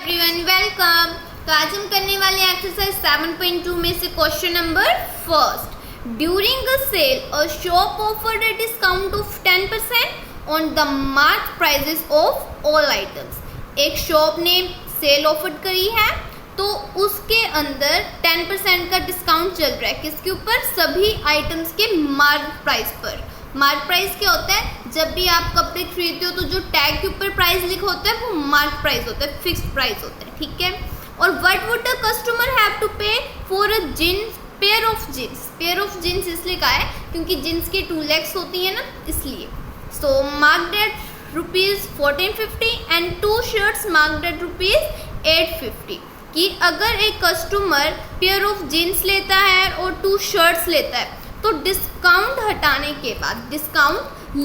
Everyone welcome. तो आज हम करने वाले हैं एक्सरसाइज 7.2 में से question number first. During a sale a shop offered a discount of 10% on the mark prices of all items. एक शॉप ने सेल ऑफर करी है तो उसके अंदर 10% का डिस्काउंट चल रहा है। किसके ऊपर? सभी आइटम्स के मार्क प्राइस पर। मार्क प्राइस क्या होता है? जब भी आप कपड़े खरीदते हो तो जो टैग के ऊपर प्राइस लिखा होता है वो मार्क प्राइस होता है, फिक्स्ड प्राइस होता है, ठीक है। और what would the customer have to pay for a jeans pair of jeans. Pair of jeans इसलिए कहा है क्योंकि जींस की 2 लेग्स होती है ना, इसलिए। So marked at ₹1450 and 2 shirts marked at ₹850। कि अगर एक कस्टमर पेयर ऑफ जीन्स लेता है और 2 शर्ट्स लेता है तो डिस्काउंट हटाने के बाद, डिस्काउंट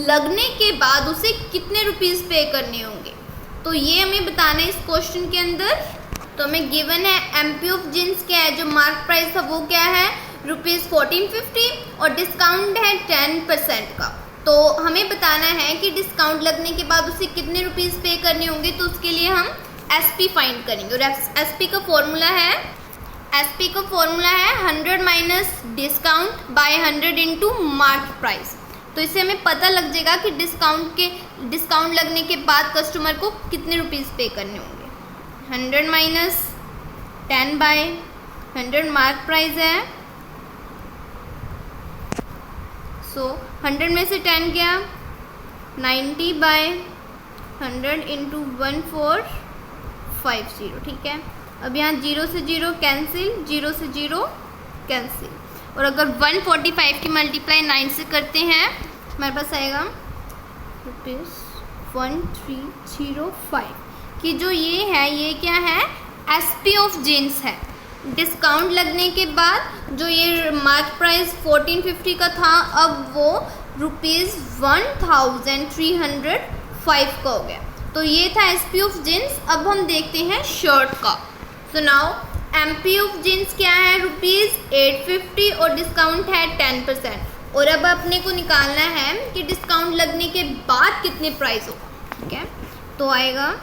लगने के बाद उसे कितने रुपीस पे करने होंगे, तो ये हमें बताना है इस क्वेश्चन के अंदर। तो हमें गिवन है एमपी ऑफ जीन्स क्या है, जो मार्क प्राइस था वो क्या है ₹1450 और डिस्काउंट है 10% का। तो हमें बताना है कि डिस्काउंट लगने के बाद उसे कितने रुपीस पे करने होंगे। तो उसके लिए हम एसपी फाइंड करेंगे और एसपी का फॉर्मूला है 100 minus discount bye 100 into mark price. तो इससे हमें पता लग जाएगा कि डिस्काउंट लगने के बाद कस्टमर को कितने रुपीस पे करने होंगे। 100 माइनस 10 बाय 100 मार्क प्राइस है। सो 100 में से 10 गया, 90 बाय 100 इंटू 1450, ठीक है। अब यहाँ 0 से 0 कैंसिल, 0 से 0 कैंसिल। और अगर 145 की मल्टीप्लाई 9 से करते हैं हमारे पास आएगा ₹1305। कि जो ये है ये क्या है? एसपी ऑफ जीन्स है। डिस्काउंट लगने के बाद जो ये मार्क प्राइस 1450 का था अब वो ₹1305 का हो गया। तो ये था एसपी ऑफ जीन्स। अब हम देखते हैं शर्ट का। So now MP of jeans क्या है? ₹850 और डिस्काउंट है 10%। और अब अपने को निकालना है कि डिस्काउंट लगने के बाद कितने प्राइस होगा, ठीक है। तो आएगा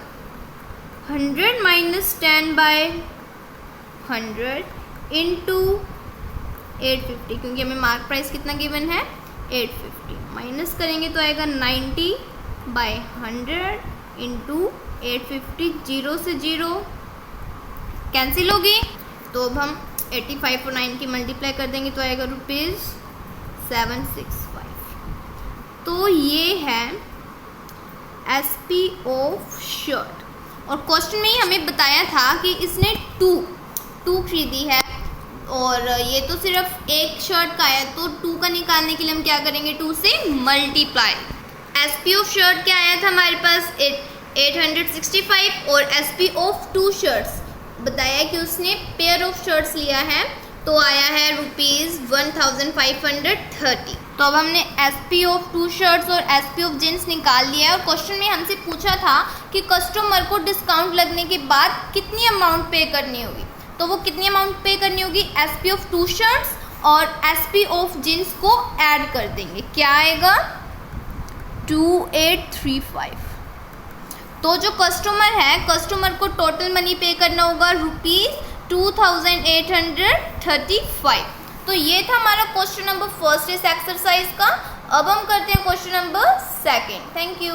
100 माइनस 10 बाय 100 इंटू 850, क्योंकि हमें मार्क प्राइस कितना गिवन है 850। माइनस करेंगे तो आएगा 90 बाय 100 इंटू 850। 0 से 0 कैंसिल होगी। तो अब हम 85 और 9 की मल्टीप्लाई कर देंगे तो आएगा ₹765। तो ये है एसपी ऑफ शर्ट। और क्वेश्चन में ही हमें बताया था कि इसने टू खरीदी है और ये तो सिर्फ एक शर्ट का है, तो 2 का निकालने के लिए हम क्या करेंगे? 2 से मल्टीप्लाई। एसपी ऑफ शर्ट क्या आया था हमारे पास 865 और एसपी ऑफ 2 शर्ट्स बताया कि उसने पेयर ऑफ शर्ट्स लिया है तो आया है ₹1530। तो अब हमने एसपी ऑफ 2 शर्ट्स और एसपी ऑफ जीन्स निकाल लिया है। और क्वेश्चन में हमसे पूछा था कि कस्टमर को डिस्काउंट लगने के बाद कितनी अमाउंट पे करनी होगी। तो वो कितनी अमाउंट पे करनी होगी? एसपी ऑफ 2 शर्ट्स और एसपी ऑफ जीन्स को ऐड कर देंगे, क्या आएगा 2835। तो जो कस्टमर है, कस्टमर को टोटल मनी पे करना होगा ₹2835। तो ये था हमारा क्वेश्चन नंबर फर्स्ट इस एक्सरसाइज का। अब हम करते हैं question number second. Thank you.